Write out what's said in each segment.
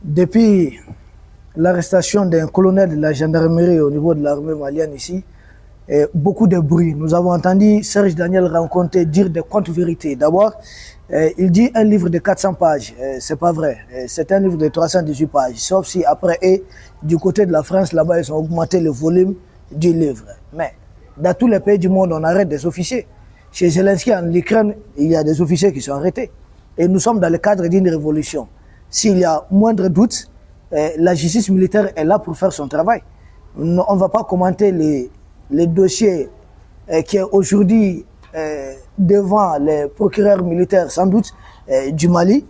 Depuis l'arrestation d'un colonel de la gendarmerie au niveau de l'armée malienne ici, beaucoup de bruit. Nous avons entendu Serge Daniel rencontrer dire des contre-vérités. D'abord, il dit un livre de 400 pages. C'est pas vrai. C'est un livre de 318 pages. Sauf si après, du côté de la France, là-bas, ils ont augmenté le volume du livre. Mais dans tous les pays du monde, on arrête des officiers. Chez Zelensky, en Ukraine, il y a des officiers qui sont arrêtés. Et nous sommes dans le cadre d'une révolution. S'il y a moindre doute, la justice militaire est là pour faire son travail. On ne va pas commenter les dossiers qui est aujourd'hui devant les procureurs militaires, sans doute, du Mali.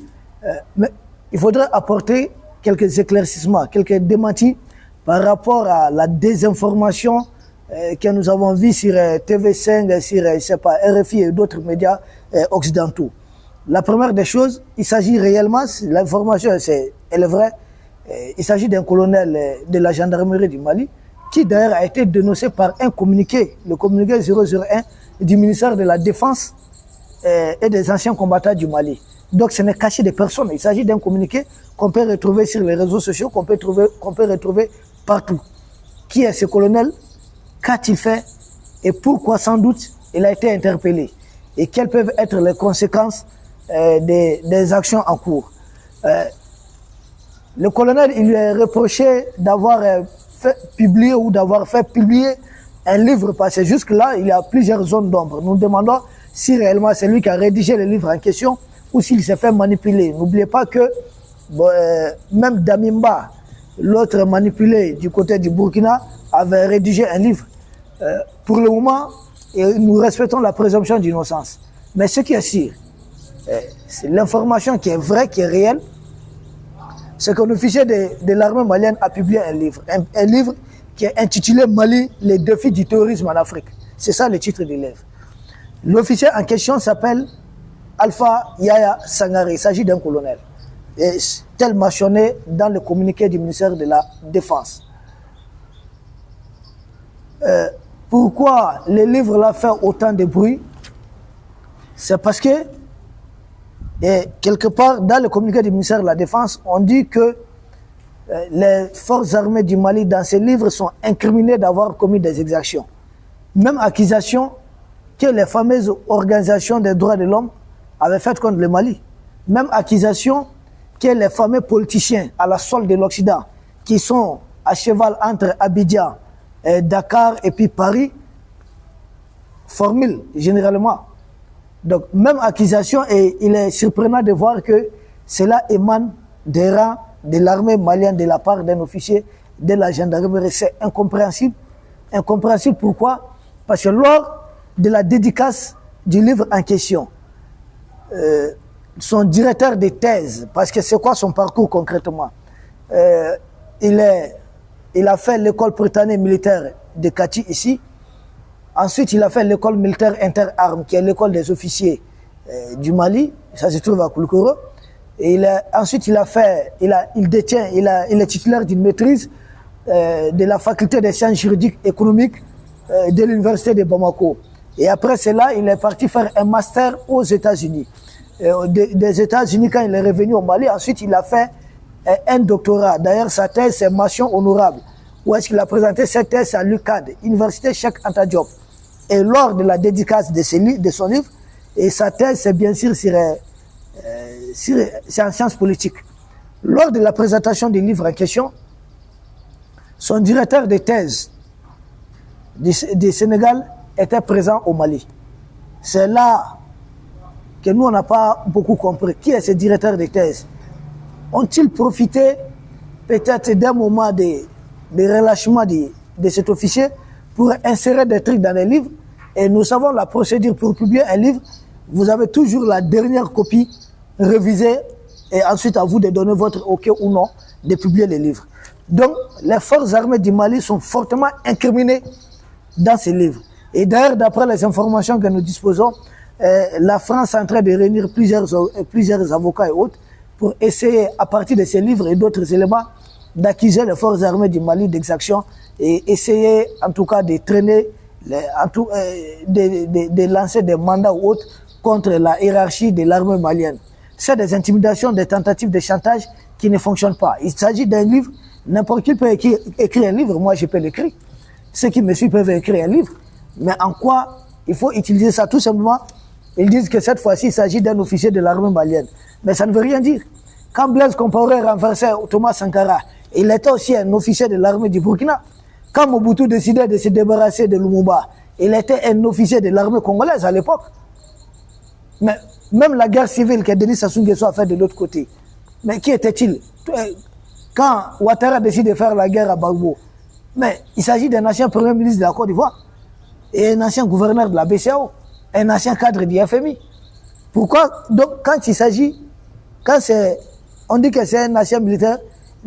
Mais il faudrait apporter quelques éclaircissements, quelques démentis par rapport à la désinformation que nous avons vue sur TV5, sur je sais pas, RFI et d'autres médias occidentaux. La première des choses, il s'agit réellement, l'information elle est vraie, il s'agit d'un colonel de la gendarmerie du Mali qui d'ailleurs a été dénoncé par un communiqué, le communiqué 001 du ministère de la Défense et des anciens combattants du Mali. Donc ce n'est caché de personne, il s'agit d'un communiqué qu'on peut retrouver sur les réseaux sociaux, qu'on peut retrouver partout. Qui est ce colonel? Qu'a-t-il fait? Et pourquoi sans doute il a été interpellé? Et quelles peuvent être les conséquences des actions en cours? Le colonel, il lui est reproché d'avoir fait publier ou d'avoir fait publier un livre passé. Jusque-là, il y a plusieurs zones d'ombre. Nous demandons si réellement c'est lui qui a rédigé le livre en question ou s'il s'est fait manipuler. N'oubliez pas que même Damimba, l'autre manipulé du côté du Burkina, avait rédigé un livre. Pour le moment, nous respectons la présomption d'innocence. Mais ce qui est sûr, c'est l'information qui est vraie, qui est réelle, c'est qu'un officier de l'armée malienne a publié un livre. Un livre qui est intitulé Mali, les défis du terrorisme en Afrique. C'est ça le titre du livre. L'officier en question s'appelle Alpha Yaya Sangare. Il s'agit d'un colonel. Et tel mentionné dans le communiqué du ministère de la Défense. Pourquoi le livre là fait autant de bruit? C'est parce que, et quelque part, dans le communiqué du ministère de la Défense, on dit que les forces armées du Mali, dans ces livres, sont incriminées d'avoir commis des exactions. Même accusation que les fameuses organisations des droits de l'homme avaient faites contre le Mali. Même accusation que les fameux politiciens à la solde de l'Occident, qui sont à cheval entre Abidjan, Dakar et puis Paris, formulent généralement. Donc, même accusation, et il est surprenant de voir que cela émane des rangs de l'armée malienne de la part d'un officier de la gendarmerie. C'est incompréhensible. Incompréhensible pourquoi? Parce que lors de la dédicace du livre en question, son directeur de thèse, parce que c'est quoi son parcours concrètement? Il a fait l'école britannique militaire de Kati ici. Ensuite, il a fait l'école militaire inter-armes, qui est l'école des officiers du Mali. Ça se trouve à Koulikoro. Et ensuite, il est titulaire d'une maîtrise de la faculté des sciences juridiques économiques de l'université de Bamako. Et après cela, il est parti faire un master aux États-Unis. Des États-Unis, quand il est revenu au Mali, ensuite, il a fait un doctorat. D'ailleurs, sa thèse, c'est mention honorable. Où est-ce qu'il a présenté cette thèse à l'UQAD, Université Cheikh Anta Diop. Et lors de la dédicace de son livre, et sa thèse, c'est bien sûr c'est en sciences politiques. Lors de la présentation du livre en question, son directeur de thèse du Sénégal était présent au Mali. C'est là que nous, on n'a pas beaucoup compris. Qui est ce directeur de thèse? Ont-ils profité peut-être d'un moment de relâchement de cet officier pour insérer des trucs dans les livres? Et nous savons la procédure pour publier un livre. Vous avez toujours la dernière copie révisée et ensuite à vous de donner votre OK ou non de publier le livre. Donc, les forces armées du Mali sont fortement incriminées dans ces livres. Et d'ailleurs, d'après les informations que nous disposons, la France est en train de réunir plusieurs avocats et autres pour essayer, à partir de ces livres et d'autres éléments, d'accuser les forces armées du Mali d'exactions et essayer, en tout cas, de traîner, de lancer des mandats ou autres contre la hiérarchie de l'armée malienne. c'est des intimidations, des tentatives de chantage qui ne fonctionnent pas. Il s'agit d'un livre, n'importe qui peut écrire un livre, moi je peux l'écrire. Ceux qui me suivent peuvent écrire un livre, mais en quoi il faut utiliser ça? Tout simplement, ils disent que cette fois-ci, il s'agit d'un officier de l'armée malienne. Mais ça ne veut rien dire. Quand Blaise Compaoré renversait Thomas Sankara, il était aussi un officier de l'armée du Burkina. Quand Mobutu décidait de se débarrasser de Lumumba, il était un officier de l'armée congolaise à l'époque. Mais même la guerre civile que Denis Sassou Nguesso a fait de l'autre côté, mais qui était-il? Quand Ouattara décide de faire la guerre à Gbagbo, mais il s'agit d'un ancien premier ministre de la Côte d'Ivoire et un ancien gouverneur de la BCAO, un ancien cadre du FMI. Pourquoi? Donc, quand il s'agit, on dit que c'est un ancien militaire,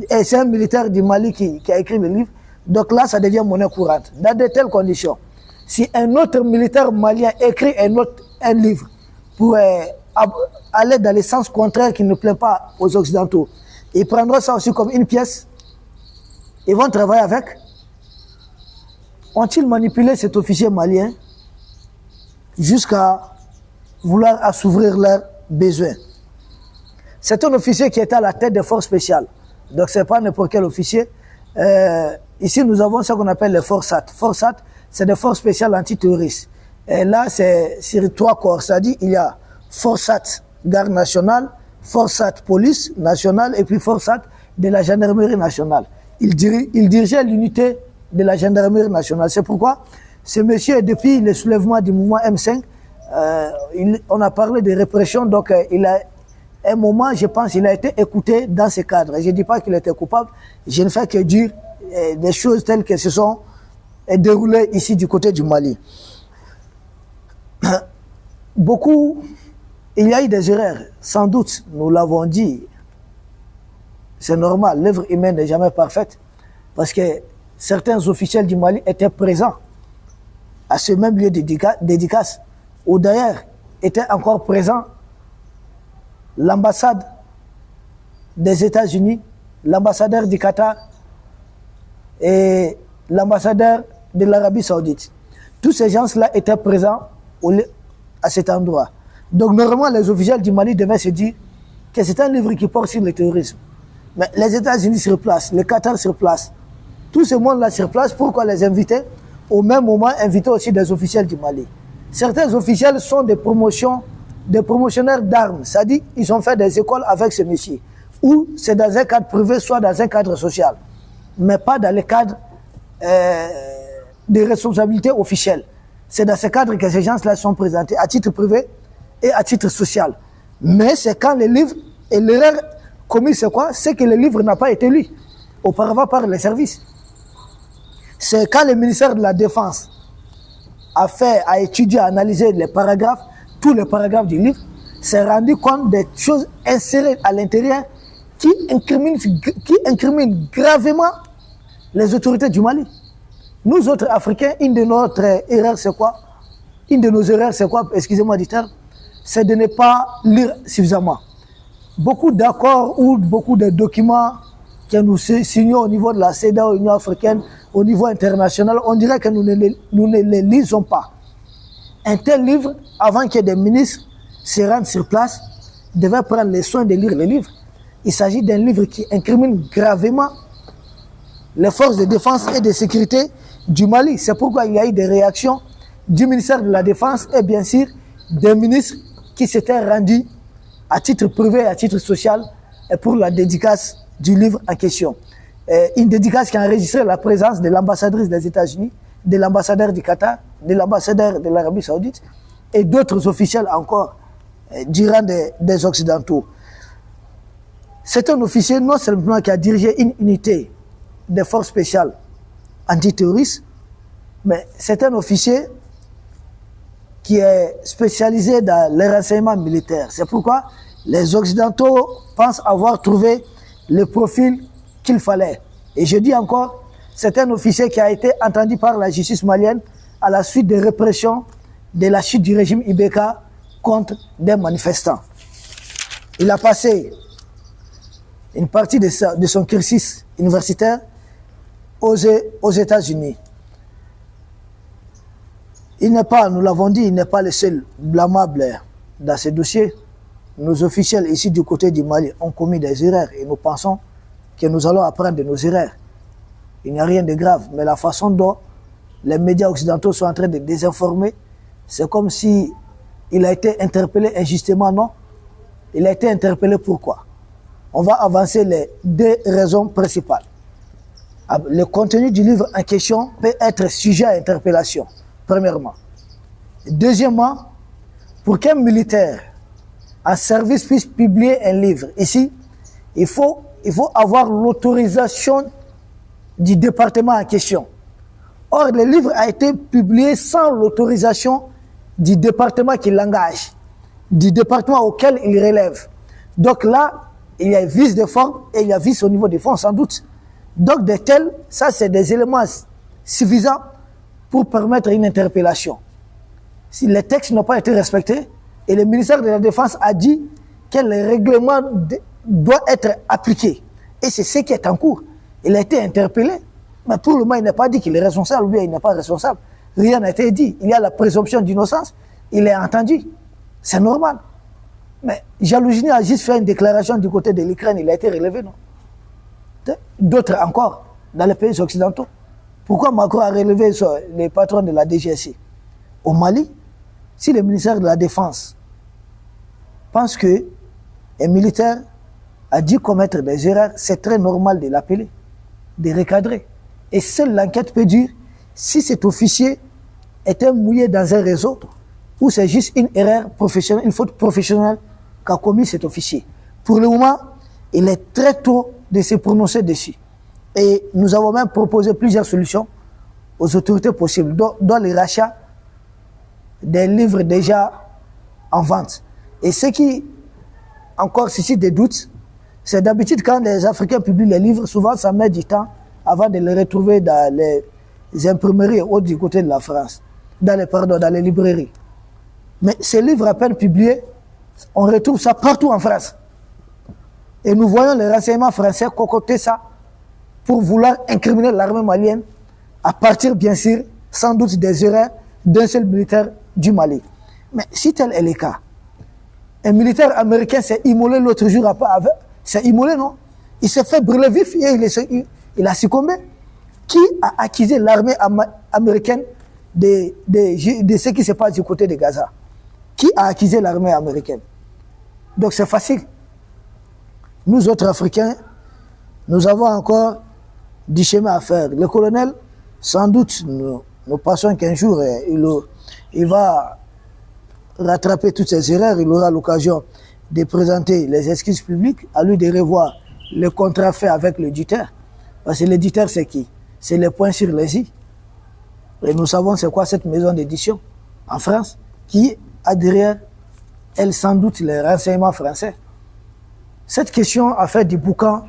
et c'est un militaire du Mali qui a écrit le livre, donc là, ça devient monnaie courante. Dans de telles conditions, si un autre militaire malien écrit un livre pour aller dans le sens contraire qui ne plaît pas aux Occidentaux, ils prendront ça aussi comme une pièce, ils vont travailler avec. Ont-ils manipulé cet officier malien jusqu'à vouloir assouvir leurs besoins? C'est un officier qui était à la tête des forces spéciales. Donc ce n'est pas n'importe quel officier. Ici, nous avons ce qu'on appelle les FORSAT. FORSAT, c'est des forces spéciales antiterroristes. Et là, c'est sur 3 corps. C'est-à-dire il y a FORSAT garde nationale, FORSAT police nationale et puis FORSAT de la gendarmerie nationale. Il dirigeait l'unité de la gendarmerie nationale. C'est pourquoi ce monsieur, depuis le soulèvement du mouvement M5, on a parlé de répression, donc il a un moment, je pense, il a été écouté dans ce cadre. Je ne dis pas qu'il était coupable, je ne fais que dire des choses telles que se sont déroulées ici du côté du Mali. Il y a eu des erreurs, sans doute, nous l'avons dit. C'est normal, l'œuvre humaine n'est jamais parfaite, parce que certains officiels du Mali étaient présents à ce même lieu de dédicace, où d'ailleurs était encore présent l'ambassade des États-Unis, l'ambassadeur du Qatar et l'ambassadeur de l'Arabie Saoudite. Tous ces gens-là étaient présents à cet endroit. Donc normalement, les officiels du Mali devaient se dire que c'est un livre qui porte sur le terrorisme. Mais les États-Unis se replacent, le Qatar se replace. Tout ce monde-là se replace. Pourquoi les inviter? Au même moment, inviter aussi des officiels du Mali. Certains officiels sont des promotionnaires d'armes. C'est-à-dire ils ont fait des écoles avec ce monsieur. Ou c'est dans un cadre privé, soit dans un cadre social. Mais pas dans le cadre de responsabilité officielle. C'est dans ce cadre que ces gens-là sont présentés à titre privé et à titre social. Mais c'est quand le livre, et l'erreur commise c'est quoi? C'est que le livre n'a pas été lu auparavant par les services. C'est quand le ministère de la Défense a étudié, a analysé les paragraphes, tous les paragraphes du livre, s'est rendu compte des choses insérées à l'intérieur qui incriminent gravement les autorités du Mali. Nous autres Africains, une de nos erreurs c'est quoi? Excusez-moi du terme, c'est de ne pas lire suffisamment. Beaucoup d'accords ou beaucoup de documents que nous signons au niveau de la CEDEAO, Union africaine, au niveau international, on dirait que nous ne les lisons pas. Un tel livre, avant que des ministres se rendent sur place, devait prendre le soin de lire le livre. Il s'agit d'un livre qui incrimine gravement les forces de défense et de sécurité du Mali. C'est pourquoi il y a eu des réactions du ministère de la Défense et bien sûr des ministres qui s'étaient rendus à titre privé et à titre social pour la dédicace du livre en question. Une dédicace qui a enregistré la présence de l'ambassadrice des États-Unis, de l'ambassadeur du Qatar, de l'ambassadeur de l'Arabie Saoudite et d'autres officiels encore du rang des Occidentaux. C'est un officier non seulement qui a dirigé une unité des forces spéciales antiterroristes, mais c'est un officier qui est spécialisé dans les renseignements militaires. C'est pourquoi les Occidentaux pensent avoir trouvé le profil qu'il fallait. Et je dis encore, c'est un officier qui a été entendu par la justice malienne à la suite des répressions de la chute du régime Ibeka contre des manifestants. Il a passé une partie de son cursus universitaire aux États-Unis. Il n'est pas, nous l'avons dit, il n'est pas le seul blâmable dans ce dossier. nos officiels ici du côté du Mali ont commis des erreurs et nous pensons que nous allons apprendre de nos erreurs. Il n'y a rien de grave, mais la façon dont les médias occidentaux sont en train de désinformer, c'est comme si il a été interpellé injustement, non? Il a été interpellé pourquoi? On va avancer les deux raisons principales. Le contenu du livre en question peut être sujet à interpellation, premièrement. Deuxièmement, pour qu'un militaire en service puisse publier un livre, ici, il faut avoir l'autorisation du département en question. Or, le livre a été publié sans l'autorisation du département qui l'engage, du département auquel il relève. Donc là, il y a vice de forme et il y a vice au niveau des fonds, sans doute. Donc, de tels, ça, c'est des éléments suffisants pour permettre une interpellation. Si les textes n'ont pas été respectés, et le ministère de la Défense a dit que le règlement doit être appliqué. Et c'est ce qui est en cours. Il a été interpellé, mais pour le moment, il n'a pas dit qu'il est responsable ou bien il n'est pas responsable. Rien n'a été dit. Il y a la présomption d'innocence, il est entendu. C'est normal. Mais Jalougini a juste fait une déclaration du côté de l'Ukraine, il a été relevé, non? D'autres encore, dans les pays occidentaux. Pourquoi Macron a relevé les patrons de la DGSI? Au Mali, si le ministère de la Défense pense qu'un militaire a dû commettre des erreurs, c'est très normal de l'appeler, de recadrer. Et seule l'enquête peut dire si cet officier était mouillé dans un réseau ou c'est juste une erreur professionnelle, une faute professionnelle qu'a commis cet officier. Pour le moment, il est très tôt de se prononcer dessus. Et nous avons même proposé plusieurs solutions aux autorités possibles, dont les rachats des livres déjà en vente. Et ce qui encore suscite des doutes, c'est d'habitude quand les Africains publient les livres, souvent ça met du temps avant de les retrouver dans les imprimeries ou du côté de la France, dans les librairies. Mais ces livres à peine publiés, on retrouve ça partout en France. Et nous voyons les renseignements français concocter ça pour vouloir incriminer l'armée malienne à partir, bien sûr, sans doute des erreurs d'un seul militaire du Mali. Mais si tel est le cas, un militaire américain s'est immolé l'autre jour, s'est immolé, non? Il s'est fait brûler vif et il a succombé. Qui a accusé l'armée américaine de ce qui se passe du côté de Gaza? Qui a accusé l'armée américaine? Donc c'est facile. Nous autres Africains, nous avons encore du chemin à faire. Le colonel, sans doute, nous pensons qu'un jour, il va rattraper toutes ces erreurs. Il aura l'occasion de présenter les excuses publiques, à lui de revoir le contrat fait avec l'éditeur. Parce que l'éditeur, c'est qui? C'est les points sur les i. Et nous savons c'est quoi cette maison d'édition en France, qui a derrière elle sans doute les renseignements français. Cette question a fait du boucan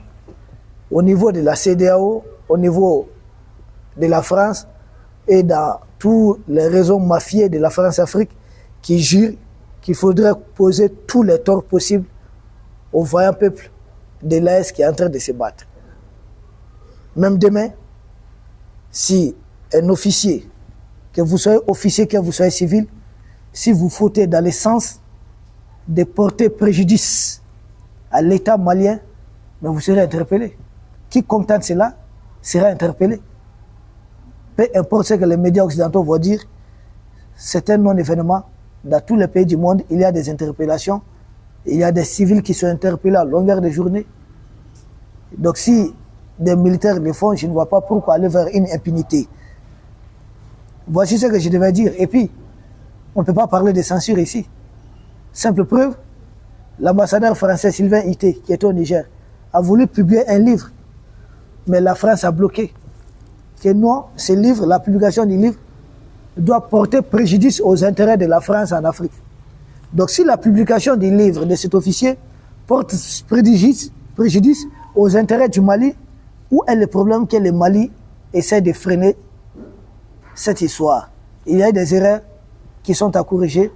au niveau de la CEDEAO, au niveau de la France et dans tous les réseaux mafieux de la France-Afrique qui jurent qu'il faudrait poser tous les torts possibles au vaillant peuple de l'AS qui est en train de se battre. Même demain, si un officier, que vous soyez officier, que vous soyez civil, si vous fautez dans le sens de porter préjudice à l'État malien, mais vous serez interpellé. Qui contente cela sera interpellé. Peu importe ce que les médias occidentaux vont dire, c'est un non-événement. Dans tous les pays du monde, il y a des interpellations. Il y a des civils qui sont interpellés à longueur de journée. Donc si des militaires le font, je ne vois pas pourquoi aller vers une impunité. Voici ce que je devais dire. Et puis, on ne peut pas parler de censure ici. Simple preuve, l'ambassadeur français Sylvain Ité, qui est au Niger, a voulu publier un livre, mais la France a bloqué. Que non, ce livre, la publication du livre, doit porter préjudice aux intérêts de la France en Afrique. Donc si la publication du livre de cet officier porte préjudice aux intérêts du Mali, où est le problème que le Mali essaie de freiner cette histoire? Il y a des erreurs qui sont à corriger.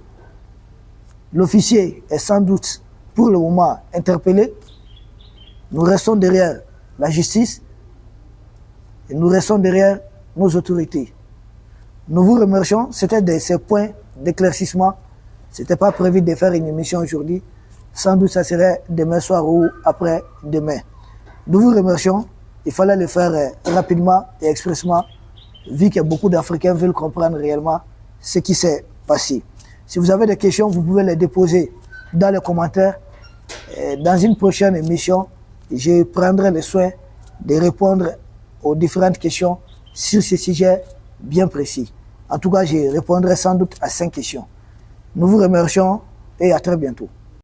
L'officier est sans doute, pour le moment, interpellé. Nous restons derrière la justice et nous restons derrière nos autorités. Nous vous remercions. C'était ces points d'éclaircissement. Ce n'était pas prévu de faire une émission aujourd'hui. Sans doute, ça serait demain soir ou après-demain. Nous vous remercions. Il fallait le faire rapidement et expressément, vu que beaucoup d'Africains veulent comprendre réellement ce qui s'est passé. Si vous avez des questions, vous pouvez les déposer dans les commentaires. Dans une prochaine émission, je prendrai le soin de répondre aux différentes questions sur ce sujet bien précis. En tout cas, je répondrai sans doute à 5 questions. Nous vous remercions et à très bientôt.